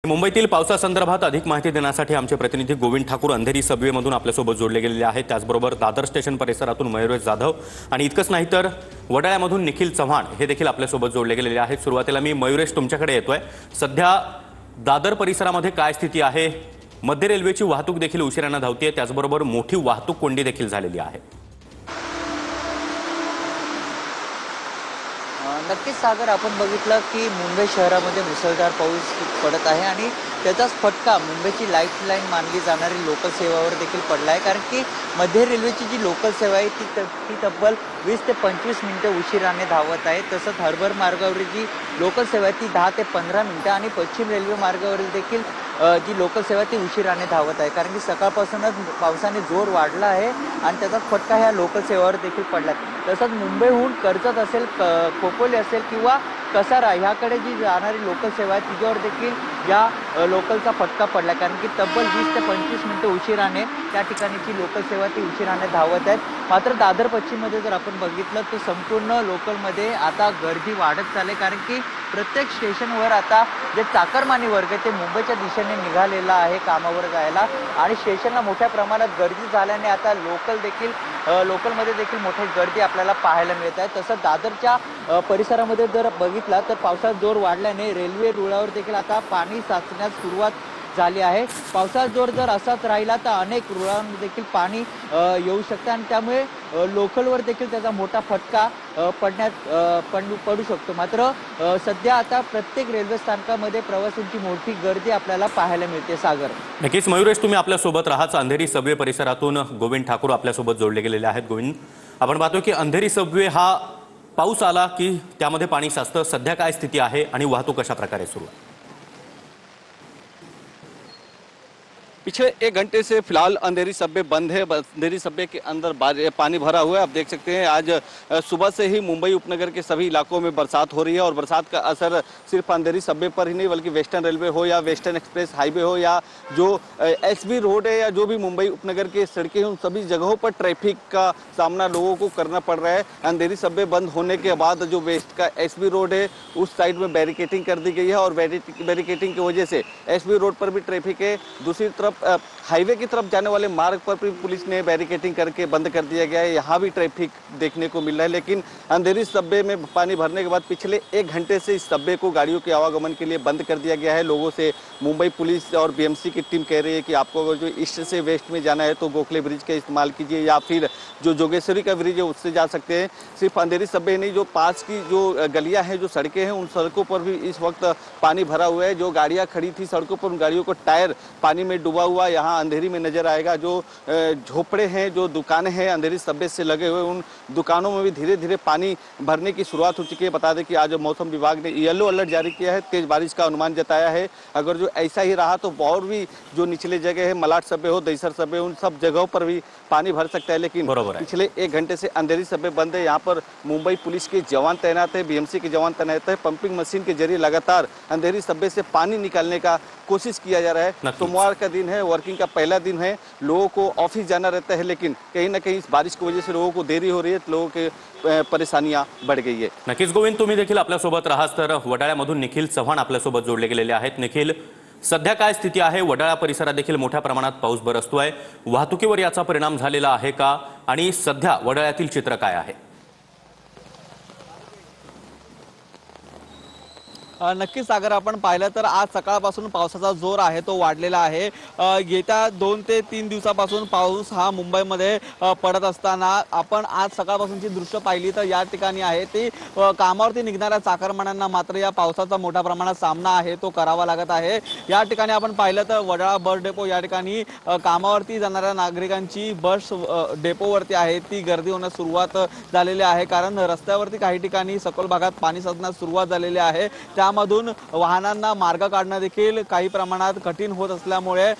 मुंबईतील पावसासंदर्भात अधिक माहिती देण्यासाठी आमचे प्रतिनिधी गोविंद ठाकूर अंधेरी सबवेमधून आपल्यासोबत जोडले गेलेले आहेत। त्याचबरोबर दादर स्टेशन परिसरातून मयूरेश जाधव आणि इतकंच नाही तर वडाळ्यामधून निखिल चव्हाण हे देखील आपल्यासोबत जोडले गेलेले आहेत। सुरुवातीला मी मयूरेश तुमच्याकडे येतोय। सध्या दादर परिसरामध्ये काय स्थिती आहे? मध्य रेल्वेची वाहतूक देखील उशिराने धावते, त्याचबरोबर मोठी वाहतूक कोंडी देखील झालेली आहे। नक्कीच सागर, आपण बघितलं की मुंबई शहरामध्ये मुसळधार पाऊस पडत आहे आणि त्याचाच फटका मुंबईची लाईफलाईन मानली जाणारी लोकल सेवावर देखील पडला आहे। कारण की मध्य रेल्वेची जी लोकल सेवा आहे ती तब्बल 20 ते 25 मिनिटं उशिराने धावत आहे। तसंच हार्बर मार्गावरील जी लोकल सेवा आहे ती 10 ते 15 मिनिटं आणि पश्चिम रेल्वे मार्गावरील देखील जी लोकल सेवा ती उशिराने धावत आहे। कारण की सकाळपासूनच पावसाने जोर वाढला आहे आणि त्याचा फटका ह्या लोकल सेवावर देखील पडला। तसंच मुंबईहून कर्जत असेल, खोपोली असेल किंवा कसारा ह्याकडे जी जाणारी लोकल सेवा आहे तिच्यावर देखील या लोकलचा फटका पडला। कारण की तब्बल 20 ते 25 मिनिटं उशिराने त्या ठिकाणीची लोकल सेवा ती उशिराने धावत आहेत। मात्र दादर पश्चिममध्ये जर आपण बघितलं तर संपूर्ण लोकलमध्ये आता गर्दी वाढत चालली, कारण की प्रत्येक स्टेशनवर आता जे चाकरमानी वर्ग आहे ते मुंबईच्या दिशेने निघालेला आहे कामावर जायला आणि स्टेशनला मोठ्या प्रमाणात गर्दी झाल्याने आता लोकलमध्ये देखील मोठी गर्दी आपल्याला पाहायला मिळत आहे। तसंच दादरच्या परिसरामध्ये जर बघितला तर पावसाचा जोर वाढल्याने रेल्वे रुळावर देखील आता पाणी साचण्यास सुरुवात झाली आहे। पावसाचा जोर जर असाच राहिला तर अनेक रुळांमध्ये देखील पाणी येऊ शकतं आणि त्यामुळे लोकलवर देखील त्याचा मोठा फटका पडू शकतो। मात्र सध्या आता प्रत्येक रेल्वे स्थानकामध्ये प्रवाशांची मोठी गर्दी आपल्याला पाहायला मिळते। सागर, नक्कीच मयूरेश, तुम्ही आपल्यासोबत राहाच। अंधेरी सबवे परिसरातून गोविंद ठाकूर आपल्यासोबत जोडले गेलेले आहेत। गोविंद, आपण पाहतो की अंधेरी सबवे हा पाऊस आला की त्यामध्ये पाणी साचतं। सध्या काय स्थिती आहे आणि वाहतूक कशा प्रकारे सुरू आहे? पिछले 1 घंटे से फिलहाल अंधेरी सब्वे बंद है। अंधेरी सब्वे के अंदर पानी भरा हुआ है। आप देख सकते हैं आज सुबह से ही मुंबई उपनगर के सभी इलाकों में बरसात हो रही है और बरसात का असर सिर्फ अंधेरी सब्वे पर ही नहीं बल्कि वेस्टर्न रेलवे हो या वेस्टर्न एक्सप्रेस हाईवे हो या जो एसबी रोड है या जो भी मुंबई उपनगर के सड़कें हैं उन सभी जगहों पर ट्रैफिक का सामना लोगों को करना पड़ रहा है। अंधेरी सब्वे बंद होने के बाद जो वेस्ट का एसबी रोड है उस साइड में बैरिकेटिंग कर दी गई है और बैरिकेटिंग की वजह से एसबी रोड पर भी ट्रैफिक है। दूसरी तरफ हाईवे की तरफ जाने वाले मार्ग पर भी पुलिस ने बैरिकेटिंग करके बंद कर दिया गया है। यहाँ भी ट्रैफिक देखने को मिल रहा है। लेकिन अंधेरी सब्वे में पानी भरने के बाद पिछले 1 घंटे से इस सब्वे को गाड़ियों के आवागमन के लिए बंद कर दिया गया है। लोगों से मुंबई पुलिस और बीएमसी की टीम कह रही है कि आपको अगर जो ईस्ट से वेस्ट में जाना है तो गोखले ब्रिज का इस्तेमाल कीजिए या फिर जो जोगेश्वरी का ब्रिज है उससे जा सकते हैं। सिर्फ अंधेरी सब्वे नहीं, जो पास की जो गलियाँ हैं, जो सड़कें हैं, उन सड़कों पर भी इस वक्त पानी भरा हुआ है। जो गाड़ियाँ खड़ी थी सड़कों पर उन गाड़ियों को टायर पानी में डूबा हुआ यहाँ अंधेरी में नजर आएगा। जो झोपड़े हैं, जो दुकानें हैं अंधेरी सब्वे से लगे हुए, उन दुकानों में भी धीरे धीरे पानी भरने की शुरुआत हो चुकी है। बता दें कि आज मौसम विभाग ने येलो अलर्ट जारी किया है, तेज बारिश का अनुमान जताया है। अगर जो ऐसा ही रहा तो और भी जो निचले जगह है, मलाड सब्वे हो, दहीसर सब्वे, उन सब जगहों पर भी पानी भर सकता है। लेकिन पिछले 1 घंटे से अंधेरी सब्वे बंद है। यहाँ पर मुंबई पुलिस के जवान तैनात है, बीएमसी के जवान तैनात है। पंपिंग मशीन के जरिए लगातार अंधेरी सब्वे से पानी निकालने का कोशिश किया जा रहा है। सोमवार का दिन है, वर्किंग का पहला दिन है, लोगों को ऑफिस जाना रहता है, लेकिन कहीं ना कहीं इस बारिश की वजह से लोगों को देरी हो रही है, लोगों के परेशानियां बढ़ गई है। नक्कीच गोविंद, तुम्ही देखील आपल्यासोबत राहाच। तर वडाळ्यामधून निखिल चव्हाण आपल्यासोबत जोडले गेलेले आहेत। निखिल, सध्या काय स्थिती आहे? वडाळा परिसरात देखील मोठ्या प्रमाणात पाऊस बरसतोय, वाहतुकीवर याचा परिणाम झालेला आहे का आणि सध्या वडाळ्यातील चित्र काय आहे? नक्कीच सागर, आपण पाहिलं तर आज सकाळपासून पावसाचा जोर आहे तो वाढलेला आहे। येत्या 2 ते 3 दिवसापासून पाऊस हा मुंबईमध्ये पडत असताना आपण आज सकाळपासूनची दृश्य पाहिली तर या ठिकाणी आहे ती कामावरती निघणाऱ्या चाकरमान्यांना मात्र या पावसाचा मोठ्या प्रमाणात सामना आहे तो करावा लागत आहे। या ठिकाणी आपण पाहिलं तर वडाळा बस डेपो या ठिकाणी कामावरती जाणाऱ्या नागरिकांची बस डेपोवरती आहे ती गर्दी होण्यास सुरुवात झालेली आहे, कारण रस्त्यावरती काही ठिकाणी सखोल भागात पाणी साचण्यास सुरुवात झालेली आहे। त्यामधून वाहनांना मार्ग काढणं देखील काही प्रमाणात कठीण होत असल्यामुळे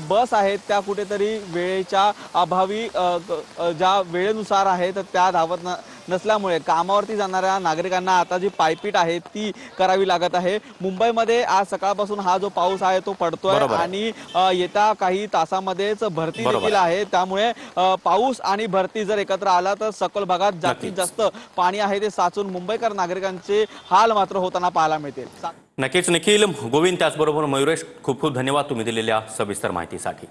बस आहेत त्या कुठेतरी वेळेच्या अभावी ज्या वेळेनुसार आहेत त्या धावत नसल्यामुळे कामावरती जाणाऱ्या नागरिकांना आता जी पायपीट आहे ती करावी लागत आहे। मुंबईमध्ये आज सकाळपासून हा जो पाऊस आहे तो पडतोय बरोबर आहे. आणि येत्या काही तासामध्येच भरती बरोबर देखील आहे। त्यामुळे पाऊस आणि भरती जर एकत्र आला तर सखल भागात जास्तीत नक्कीच. जास्त पाणी आहे ते साचून मुंबईकर नागरिकांचे हाल मात्र होताना पाहायला मिळतील। नक्कीच निखिल, गोविंद त्याचबरोबर मयुरेश, खूप खूप धन्यवाद तुम्ही दिलेल्या सविस्तर माहितीसाठी।